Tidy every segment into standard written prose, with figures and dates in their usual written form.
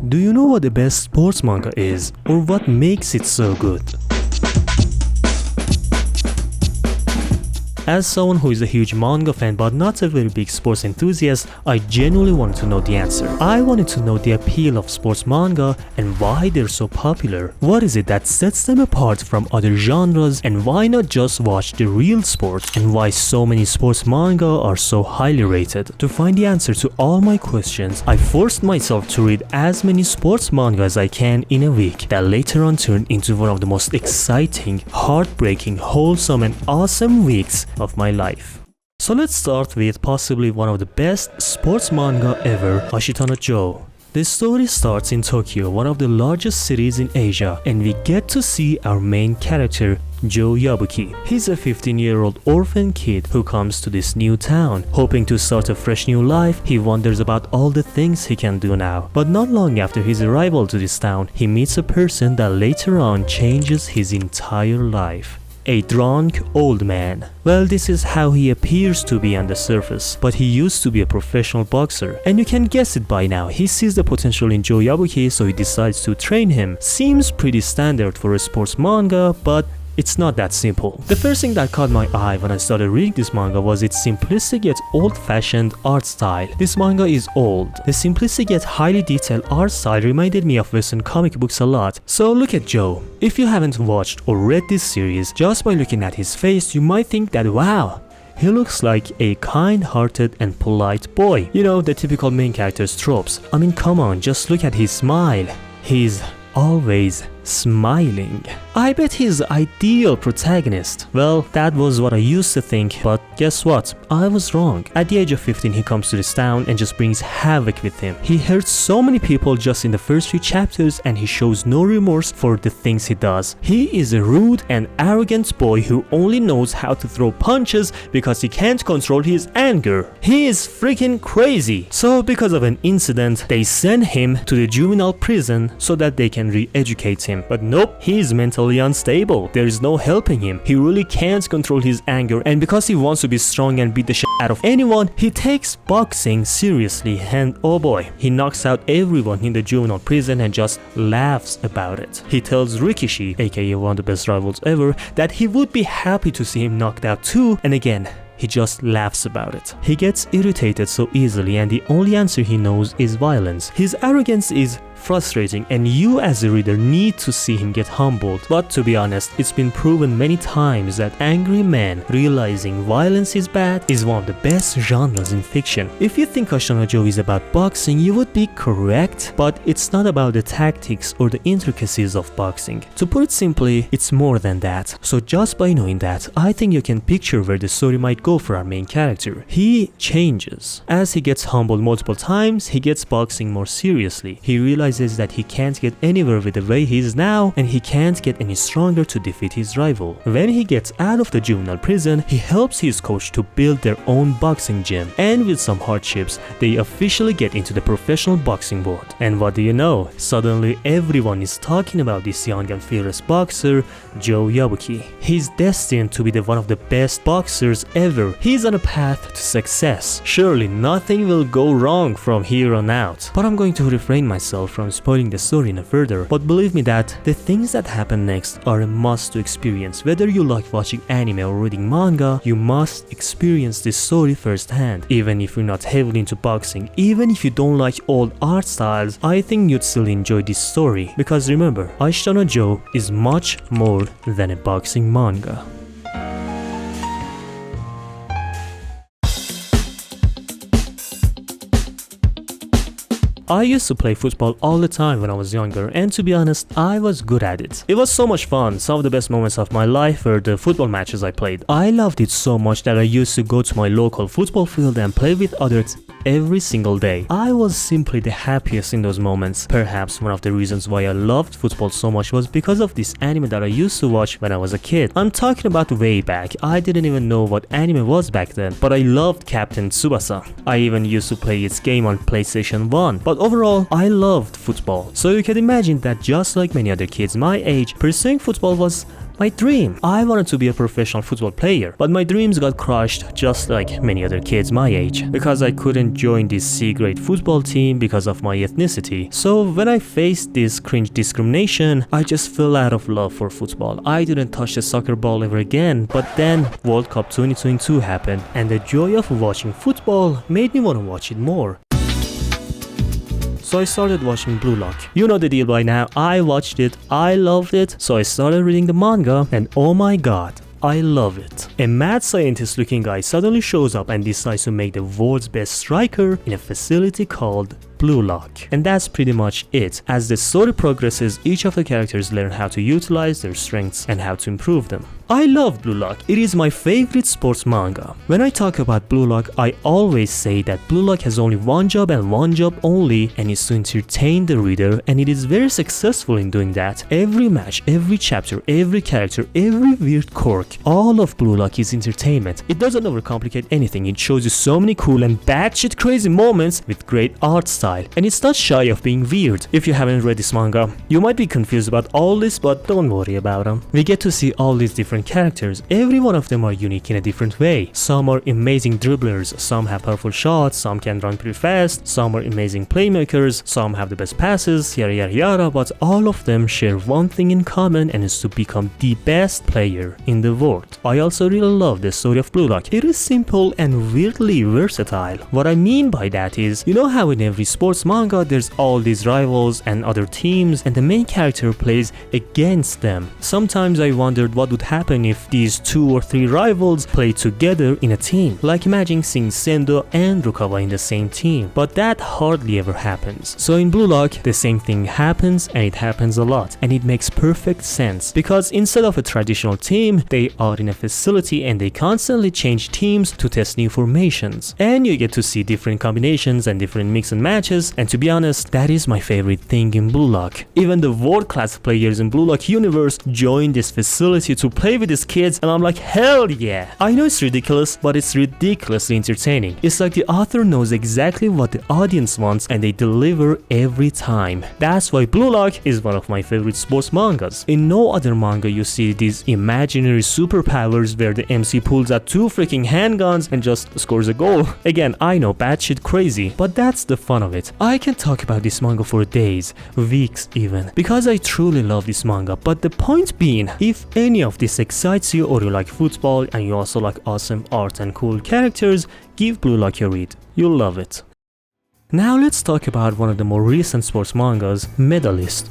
Do you know what the best sports manga is, or what makes it so good? As someone who is a huge manga fan but not a very big sports enthusiast, I genuinely wanted to know the answer. I wanted to know the appeal of sports manga and why they're so popular. What is it that sets them apart from other genres, and why not just watch the real sport, and why so many sports manga are so highly rated. To find the answer to all my questions, I forced myself to read as many sports manga as I can in a week, that later on turned into one of the most exciting, heartbreaking, wholesome and awesome weeks of my life. So let's start with possibly one of the best sports manga ever, Ashita No Joe. The story starts in Tokyo, one of the largest cities in Asia, and we get to see our main character, Joe Yabuki. He's a 15-year-old orphan kid who comes to this new town. Hoping to start a fresh new life, he wonders about all the things he can do now. But not long after his arrival to this town, he meets a person that later on changes his entire life. A drunk old man. Well, this is how he appears to be on the surface, but he used to be a professional boxer, and you can guess it by now. He sees the potential in Joe Yabuki, so he decides to train him. Seems pretty standard for a sports manga, but it's not that simple. The first thing that caught my eye when I started reading this manga was its simplistic yet old-fashioned art style. This manga is old. The simplistic yet highly detailed art style reminded me of Western comic books a lot. So look at Joe. If you haven't watched or read this series, just by looking at his face, you might think that wow, he looks like a kind-hearted and polite boy. You know, the typical main character's tropes. I mean, come on, just look at his smile. He's always smiling. I bet he's the ideal protagonist. Well, that was what I used to think, but guess what? I was wrong. At the age of 15, he comes to this town and just brings havoc with him. He hurts so many people just in the first few chapters, and he shows no remorse for the things he does. He is a rude and arrogant boy who only knows how to throw punches because he can't control his anger. He is freaking crazy. So because of an incident, they send him to the juvenile prison so that they can re-educate him. But nope, he is mentally unstable. There is no helping him. He really can't control his anger, and because he wants to be strong and beat the shit out of anyone, he takes boxing seriously, and oh boy, he knocks out everyone in the juvenile prison and just laughs about it. He tells Rikishi, aka one of the best rivals ever, that he would be happy to see him knocked out too, and again, he just laughs about it. He gets irritated so easily, and the only answer he knows is violence. His arrogance is frustrating, and you as a reader need to see him get humbled. But to be honest, it's been proven many times that angry men realizing violence is bad is one of the best genres in fiction. If you think Ashita No Joe is about boxing, you would be correct, but it's not about the tactics or the intricacies of boxing. To put it simply, it's more than that. So just by knowing that, I think you can picture where the story might go for our main character. He changes. As he gets humbled multiple times, he gets boxing more seriously. He realizes that he can't get anywhere with the way he is now, and he can't get any stronger to defeat his rival. When he gets out of the juvenile prison, he helps his coach to build their own boxing gym, and with some hardships, they officially get into the professional boxing board. And what do you know? Suddenly everyone is talking about this young and fearless boxer, Joe Yabuki. He's destined to be one of the best boxers ever. He's on a path to success. Surely nothing will go wrong from here on out. But I'm going to refrain myself from spoiling the story no further, but believe me that the things that happen next are a must to experience. Whether you like watching anime or reading manga, you must experience this story firsthand. Even if you're not heavily into boxing, even if you don't like old art styles, I think you'd still enjoy this story, because remember, Ashita No Joe is much more than a boxing manga. I used to play football all the time when I was younger, and to be honest, I was good at it. It was so much fun. Some of the best moments of my life were the football matches I played. I loved it so much that I used to go to my local football field and play with others every single day. I was simply the happiest in those moments. Perhaps one of the reasons why I loved football so much was because of this anime that I used to watch when I was a kid. I'm talking about way back. I didn't even know what anime was back then, but I loved Captain Tsubasa. I even used to play its game on PlayStation 1, but overall, I loved football. So you can imagine that just like many other kids my age, pursuing football was My dream. I wanted to be a professional football player, but my dreams got crushed just like many other kids my age, because I couldn't join this C-grade football team because of my ethnicity. So when I faced this cringe discrimination, I just fell out of love for football. I didn't touch the soccer ball ever again, but then World Cup 2022 happened, and the joy of watching football made me want to watch it more. So I started watching Blue Lock. You know the deal by now. I watched it, I loved it, so I started reading the manga, and oh my god, I love it. A mad scientist looking guy suddenly shows up and decides to make the world's best striker in a facility called Blue Lock. And that's pretty much it. As the story progresses, each of the characters learn how to utilize their strengths and how to improve them. I love Blue Lock. It is my favorite sports manga. When I talk about Blue Lock, I always say that Blue Lock has only one job and one job only, and it's to entertain the reader, and it is very successful in doing that. Every match, every chapter, every character, every weird quirk, all of Blue Lock is entertainment. It doesn't overcomplicate anything. It shows you so many cool and batshit crazy moments with great art style. And it's not shy of being weird. If you haven't read this manga, you might be confused about all this, but don't worry about them. We get to see all these different characters. Every one of them are unique in a different way. Some are amazing dribblers, some have powerful shots, some can run pretty fast, some are amazing playmakers, some have the best passes, yada yada yada, but all of them share one thing in common, and is to become the best player in the world. I also really love the story of Blue Lock. It is simple and weirdly versatile. What I mean by that is, you know how in every sports manga there's all these rivals and other teams, and the main character plays against them. Sometimes I wondered what would happen if these 2 or 3 rivals play together in a team. Like imagine seeing Sendo and Rukawa in the same team, but that hardly ever happens. So in Blue Lock the same thing happens, and it happens a lot, and it makes perfect sense, because instead of a traditional team, they are in a facility and they constantly change teams to test new formations, and you get to see different combinations and different mix and matches. And to be honest, that is my favorite thing in Blue Lock. Even the world-class players in Blue Lock universe join this facility to play with these kids, and I'm like, hell yeah! I know it's ridiculous, but it's ridiculously entertaining. It's like the author knows exactly what the audience wants, and they deliver every time. That's why Blue Lock is one of my favorite sports mangas. In no other manga you see these imaginary superpowers where the MC pulls out 2 freaking handguns and just scores a goal. Again, I know, batshit crazy, but that's the fun of it. I can talk about this manga for days, weeks even, because I truly love this manga. But the point being, if any of this excites you, or you like football and you also like awesome art and cool characters, give Blue Lock a read. You'll love it. Now let's talk about one of the more recent sports mangas, Medalist.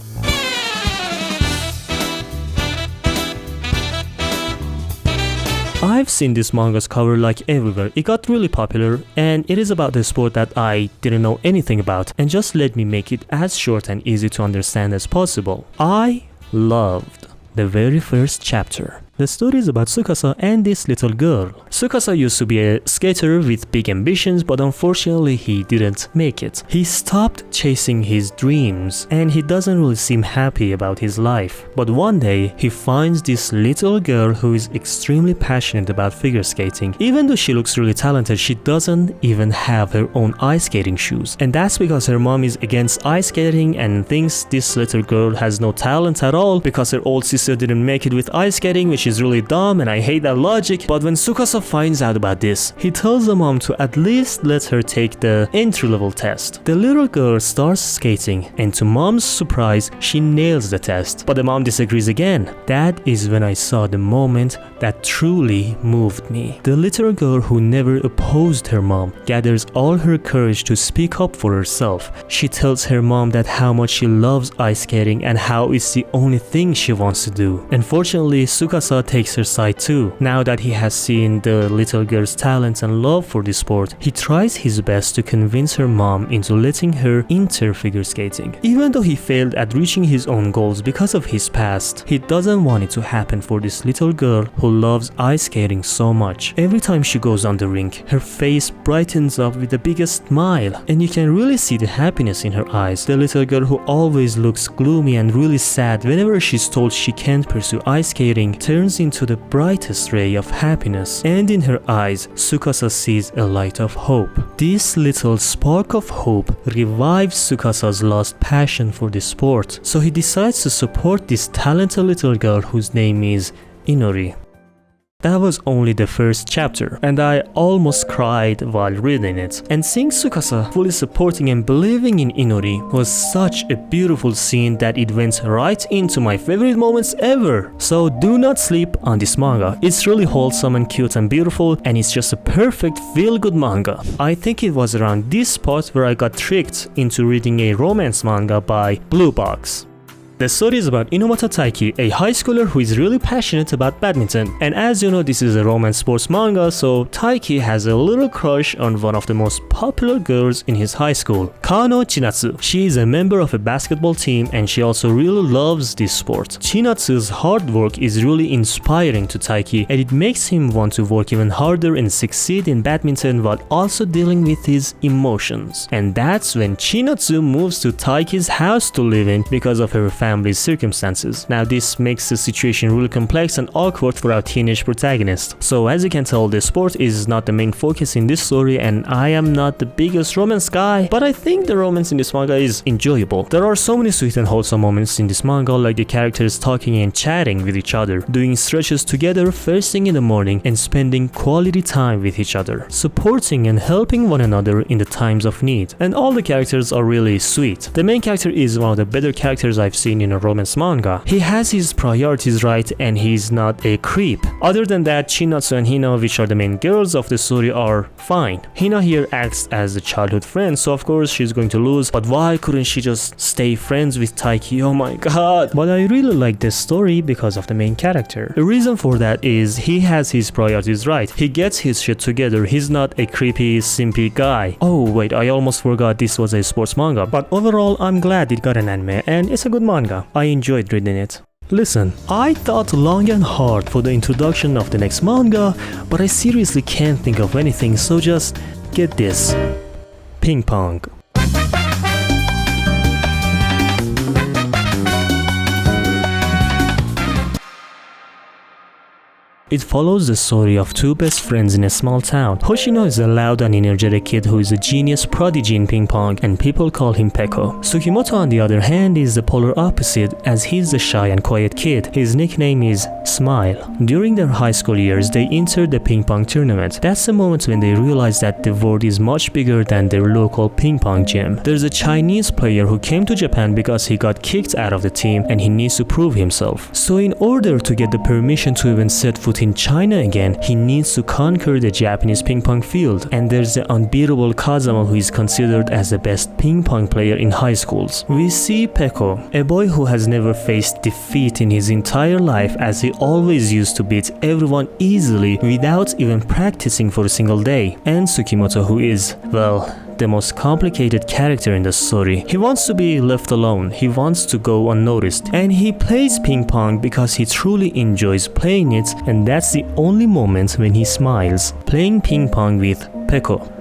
I've seen this manga's cover like everywhere. It got really popular, and it is about a sport that I didn't know anything about, and just let me make it as short and easy to understand as possible. I loved the very first chapter. The story is about Tsukasa and this little girl. Tsukasa used to be a skater with big ambitions, but unfortunately he didn't make it. He stopped chasing his dreams, and he doesn't really seem happy about his life. But one day he finds this little girl who is extremely passionate about figure skating. Even though she looks really talented, she doesn't even have her own ice skating shoes. And that's because her mom is against ice skating and thinks this little girl has no talent at all because her old sister didn't make it with ice skating, which is really dumb, and I hate that logic. But when Tsukasa finds out about this, he tells the mom to at least let her take the entry-level test. The little girl starts skating, and to mom's surprise, she nails the test. But the mom disagrees again. That is when I saw the moment that truly moved me. The little girl who never opposed her mom gathers all her courage to speak up for herself. She tells her mom that how much she loves ice skating and how it's the only thing she wants to do. Unfortunately, Tsukasa takes her side too. Now that he has seen the little girl's talents and love for the sport, he tries his best to convince her mom into letting her enter figure skating. Even though he failed at reaching his own goals because of his past, he doesn't want it to happen for this little girl who loves ice skating so much. Every time she goes on the rink, her face brightens up with the biggest smile, and you can really see the happiness in her eyes. The little girl who always looks gloomy and really sad whenever she's told she can't pursue ice skating turns turns into the brightest ray of happiness, and in her eyes, Tsukasa sees a light of hope. This little spark of hope revives Tsukasa's lost passion for the sport, so he decides to support this talented little girl whose name is Inori. That was only the first chapter, and I almost cried while reading it. And seeing Tsukasa fully supporting and believing in Inori was such a beautiful scene that it went right into my favorite moments ever. So do not sleep on this manga. It's really wholesome and cute and beautiful, and it's just a perfect feel-good manga. I think it was around this part where I got tricked into reading a romance manga by Blue Box. The story is about Inomata Taiki, a high schooler who is really passionate about badminton. And as you know, this is a romance sports manga, so Taiki has a little crush on one of the most popular girls in his high school, Kano Chinatsu. She is a member of a basketball team and she also really loves this sport. Chinatsu's hard work is really inspiring to Taiki, and it makes him want to work even harder and succeed in badminton while also dealing with his emotions. And that's when Chinatsu moves to Taiki's house to live in because of her family's circumstances. Now this makes the situation really complex and awkward for our teenage protagonist. So as you can tell, the sport is not the main focus in this story, and I am not the biggest romance guy, but I think the romance in this manga is enjoyable. There are so many sweet and wholesome moments in this manga, like the characters talking and chatting with each other, doing stretches together first thing in the morning, and spending quality time with each other, supporting and helping one another in the times of need. And all the characters are really sweet. The main character is one of the better characters I've seen in a romance manga. He has his priorities right and he's not a creep. Other than that, Chinatsu and Hina, which are the main girls of the story, are fine. Hina here acts as a childhood friend, so of course she's going to lose, but why couldn't she just stay friends with Taiki? Oh my god. But I really like this story because of the main character. The reason for that is he has his priorities right. He gets his shit together. He's not a creepy, simpy guy. Oh wait, I almost forgot this was a sports manga, but overall I'm glad it got an anime and it's a good manga. I enjoyed reading it. Listen, I thought long and hard for the introduction of the next manga, but I seriously can't think of anything, so just get this. Pingpong. It follows the story of two best friends in a small town. Hoshino is a loud and energetic kid who is a genius prodigy in ping pong, and people call him Peko. Sukimoto, on the other hand, is the polar opposite, as he's a shy and quiet kid. His nickname is Smile. During their high school years, they entered the ping pong tournament. That's the moment when they realize that the world is much bigger than their local ping pong gym. There's a Chinese player who came to Japan because he got kicked out of the team and he needs to prove himself. So in order to get the permission to even set foot in China again, he needs to conquer the Japanese ping pong field, and there's the unbeatable Kazama, who is considered as the best ping pong player in high schools. We see Peko, a boy who has never faced defeat in his entire life, as he always used to beat everyone easily without even practicing for a single day, and Sukimoto, who is, well, the most complicated character in the story. He wants to be left alone, he wants to go unnoticed, and he plays ping pong because he truly enjoys playing it, and that's the only moment when he smiles, playing ping pong with Peko.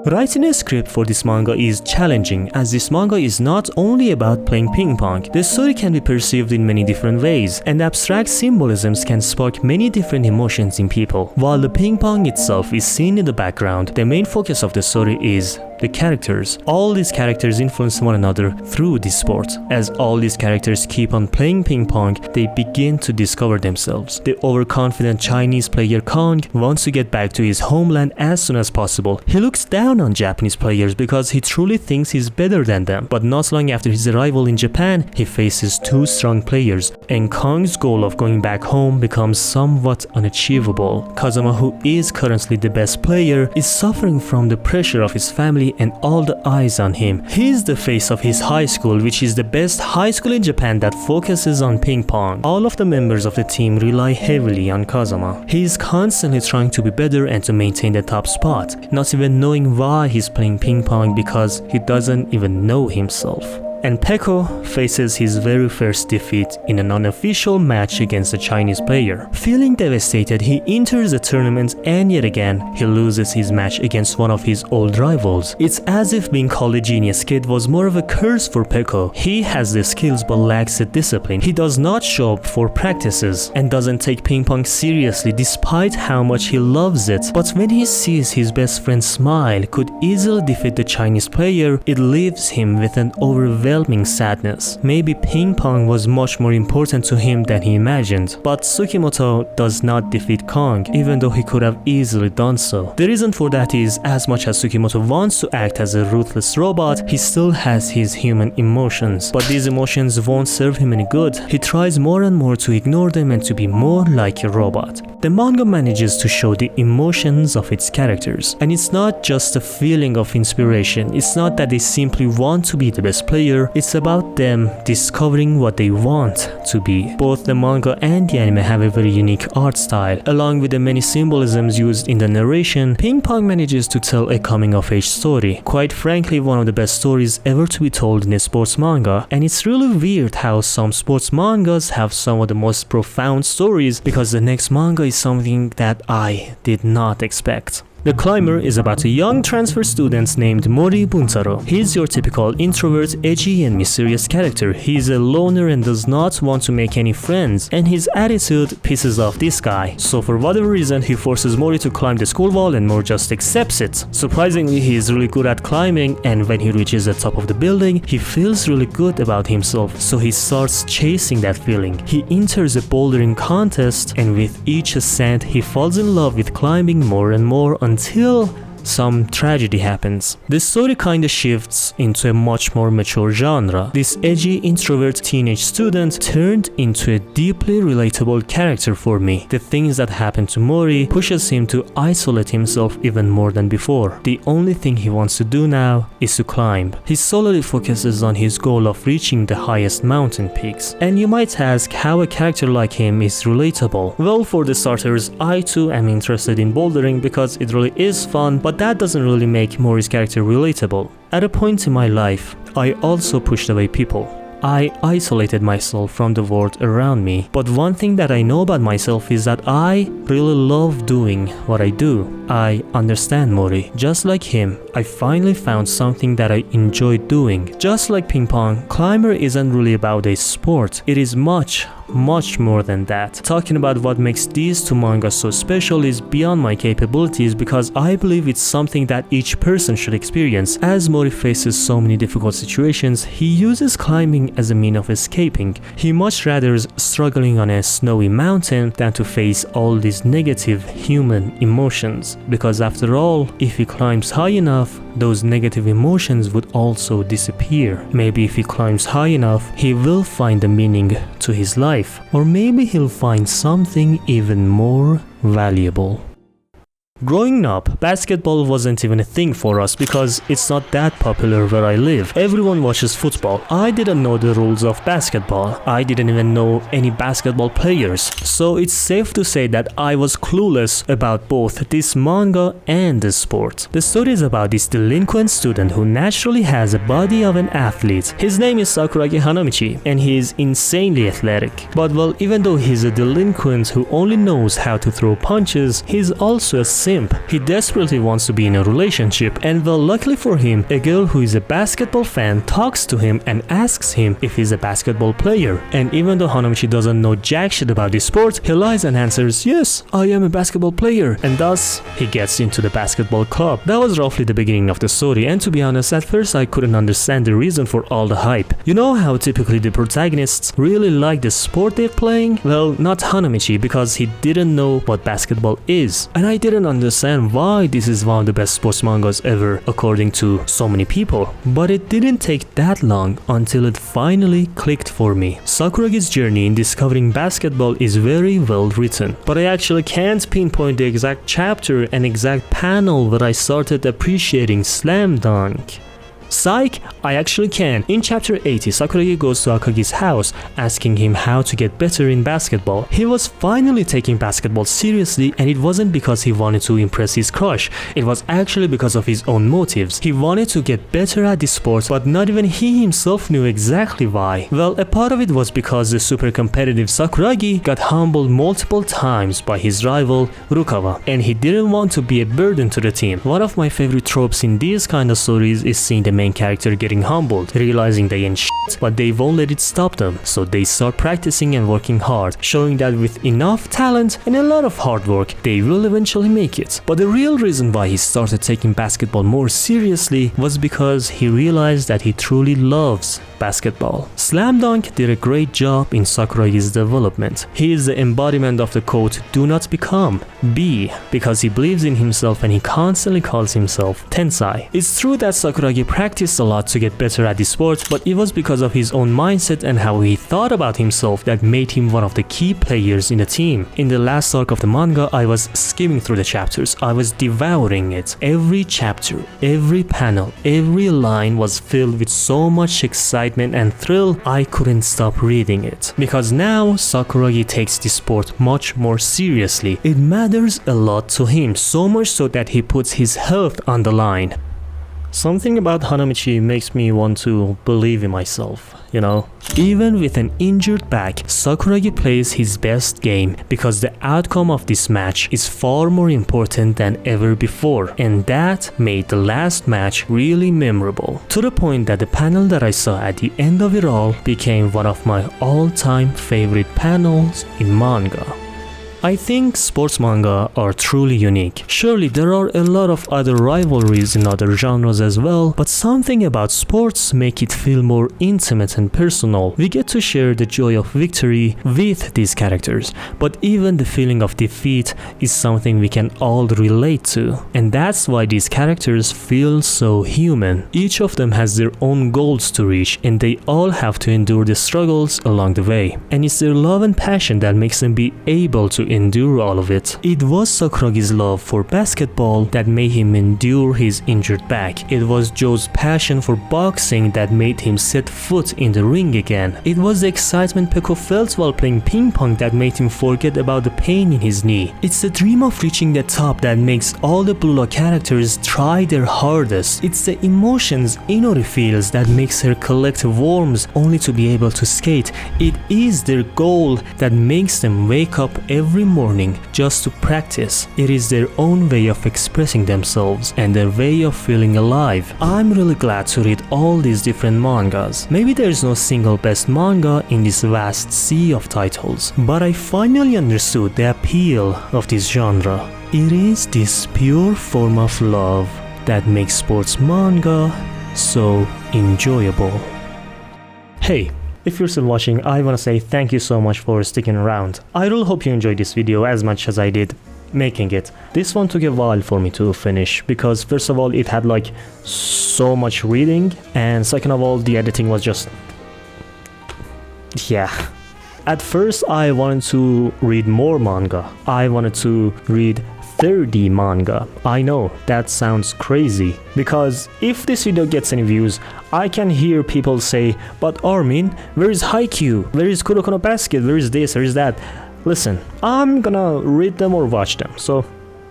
Writing a script for this manga is challenging, as this manga is not only about playing ping pong. The story can be perceived in many different ways, and abstract symbolisms can spark many different emotions in people. While the ping pong itself is seen in the background, the main focus of the story is the characters. All these characters influence one another through this sport. As all these characters keep on playing ping pong, they begin to discover themselves. The overconfident Chinese player Kong wants to get back to his homeland as soon as possible. He looks down on Japanese players because he truly thinks he's better than them. But not long after his arrival in Japan, he faces two strong players, and Kong's goal of going back home becomes somewhat unachievable. Kazama, who is currently the best player, is suffering from the pressure of his family and all the eyes on him. He is the face of his high school, which is the best high school in Japan that focuses on ping pong. All of the members of the team rely heavily on Kazama. He is constantly trying to be better and to maintain the top spot, not even knowing why he's playing ping pong because he doesn't even know himself. and Peko faces his very first defeat in an unofficial match against a Chinese player. Feeling devastated, he enters the tournament and yet again he loses his match against one of his old rivals. It's as if being called a genius kid was more of a curse for Peko. He has the skills but lacks the discipline. He does not show up for practices and doesn't take ping pong seriously despite how much he loves it. But when he sees his best friend Smile could easily defeat the Chinese player, it leaves him with an overwhelming sadness. Maybe ping pong was much more important to him than he imagined. But Tsukimoto does not defeat Kong, even though he could have easily done so. The reason for that is, as much as Tsukimoto wants to act as a ruthless robot, he still has his human emotions. But these emotions won't serve him any good. He tries more and more to ignore them and to be more like a robot. The manga manages to show the emotions of its characters, and it's not just a feeling of inspiration. It's not that they simply want to be the best player, it's about them discovering what they want to be. Both the manga and the anime have a very unique art style. Along with the many symbolisms used in the narration, Ping Pong manages to tell a coming-of-age story. Quite frankly, one of the best stories ever to be told in a sports manga, and it's really weird how some sports mangas have some of the most profound stories, because the next manga is something that I did not expect. The Climber is about a young transfer student named Mori Buntaro. He's your typical introvert, edgy and mysterious character. He's a loner and does not want to make any friends, and his attitude pisses off this guy. So for whatever reason, he forces Mori to climb the school wall and Mori just accepts it. Surprisingly, he is really good at climbing, and when he reaches the top of the building, he feels really good about himself, so he starts chasing that feeling. He enters a bouldering contest, and with each ascent, he falls in love with climbing more and more until some tragedy happens. The story kinda shifts into a much more mature genre. This edgy introvert teenage student turned into a deeply relatable character for me. The things that happen to Mori pushes him to isolate himself even more than before. The only thing he wants to do now is to climb. He solely focuses on his goal of reaching the highest mountain peaks. And you might ask how a character like him is relatable. Well, for the starters, I too am interested in bouldering because it really is fun, but that doesn't really make Mori's character relatable. At a point in my life, I also pushed away people. I isolated myself from the world around me. But one thing that I know about myself is that I really love doing what I do. I understand Mori. Just like him, I finally found something that I enjoy doing. Just like ping pong, Climber isn't really about a sport. It is much more than that. Talking about what makes these two mangas so special is beyond my capabilities, because I believe it's something that each person should experience. As Mori faces so many difficult situations, he uses climbing as a means of escaping. He much rather struggling on a snowy mountain than to face all these negative human emotions, because after all, if he climbs high enough, those negative emotions would also disappear. Maybe if he climbs high enough, he will find a meaning to his life. Or maybe he'll find something even more valuable. Growing up, basketball wasn't even a thing for us because it's not that popular where I live. Everyone watches football. I didn't know the rules of basketball. I didn't even know any basketball players. So it's safe to say that I was clueless about both this manga and the sport. The story is about this delinquent student who naturally has a body of an athlete. His name is Sakuragi Hanamichi, and he is insanely athletic. But well, even though he's a delinquent who only knows how to throw punches, he's also a simp. He desperately wants to be in a relationship, and well, luckily for him, a girl who is a basketball fan talks to him and asks him if he's a basketball player. And even though Hanamichi doesn't know jack shit about this sport, he lies and answers, "Yes, I am a basketball player," and thus he gets into the basketball club. That was roughly the beginning of the story, and to be honest, at first I couldn't understand the reason for all the hype. You know how typically the protagonists really like the sport they're playing? Well, not Hanamichi, because he didn't know what basketball is, and I didn't understand why this is one of the best sports mangas ever according to so many people. But it didn't take that long until it finally clicked for me. Sakuragi's journey in discovering basketball is very well written, but I actually can't pinpoint the exact chapter and exact panel where I started appreciating slam dunk. Psych, I actually can. In chapter 80, Sakuragi goes to Akagi's house, asking him how to get better in basketball. He was finally taking basketball seriously, and it wasn't because he wanted to impress his crush. It was actually because of his own motives. He wanted to get better at the sport, but not even he himself knew exactly why. Well, a part of it was because the super competitive Sakuragi got humbled multiple times by his rival Rukawa, and he didn't want to be a burden to the team. One of my favorite tropes in these kind of stories is seeing the main character getting humbled, realizing they ain't shit, but they won't let it stop them, so they start practicing and working hard, showing that with enough talent and a lot of hard work, they will eventually make it. But the real reason why he started taking basketball more seriously was because he realized that he truly loves basketball. Slam Dunk did a great job in Sakuragi's development. He is the embodiment of the quote, "Do not become, be," because he believes in himself and he constantly calls himself Tensai. It's true that Sakuragi practiced a lot to get better at the sport, but it was because of his own mindset and how he thought about himself that made him one of the key players in the team. In the last arc of the manga, I was skimming through the chapters. I was devouring it. Every chapter, every panel, every line was filled with so much excitement and thrill, I couldn't stop reading it. Because now Sakuragi takes the sport much more seriously. It matters a lot to him, so much so that he puts his health on the line. Something about Hanamichi makes me want to believe in myself, you know? Even with an injured back, Sakuragi plays his best game because the outcome of this match is far more important than ever before, and that made the last match really memorable, to the point that the panel that I saw at the end of it all became one of my all-time favorite panels in manga. I think sports manga are truly unique. Surely there are a lot of other rivalries in other genres as well, but something about sports make it feel more intimate and personal. We get to share the joy of victory with these characters, but even the feeling of defeat is something we can all relate to. And that's why these characters feel so human. Each of them has their own goals to reach, and they all have to endure the struggles along the way. And it's their love and passion that makes them be able to endure all of it. It was Sakuragi's love for basketball that made him endure his injured back. It was Joe's passion for boxing that made him set foot in the ring again. It was the excitement Peko felt while playing ping pong that made him forget about the pain in his knee. It's the dream of reaching the top that makes all the Blue Lock characters try their hardest. It's the emotions Inori feels that makes her collect worms only to be able to skate. It is their goal that makes them wake up every morning just to practice. It is their own way of expressing themselves and their way of feeling alive. I'm really glad to read all these different mangas. Maybe there's no single best manga in this vast sea of titles, but I finally understood the appeal of this genre. It is this pure form of love that makes sports manga so enjoyable. Hey, if you're still watching, I want to say thank you so much for sticking around. I really hope you enjoyed this video as much as I did making it. This one took a while for me to finish because first of all it had like so much reading, and second of all the editing was just... yeah. At first I wanted to read more manga. I wanted to read 30 manga. I know, that sounds crazy, because if this video gets any views, I can hear people say, but Armin, where is Haikyuu? Where is Kuroko no Basket? Where is this? Where is that? Listen, I'm gonna read them or watch them, so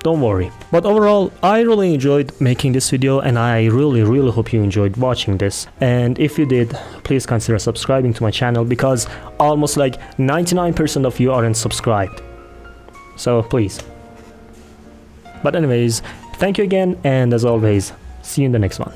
don't worry. But overall, I really enjoyed making this video, and I really hope you enjoyed watching this. And if you did, please consider subscribing to my channel, because almost like 99% of you aren't subscribed. So please. But anyways, thank you again, and as always, see you in the next one.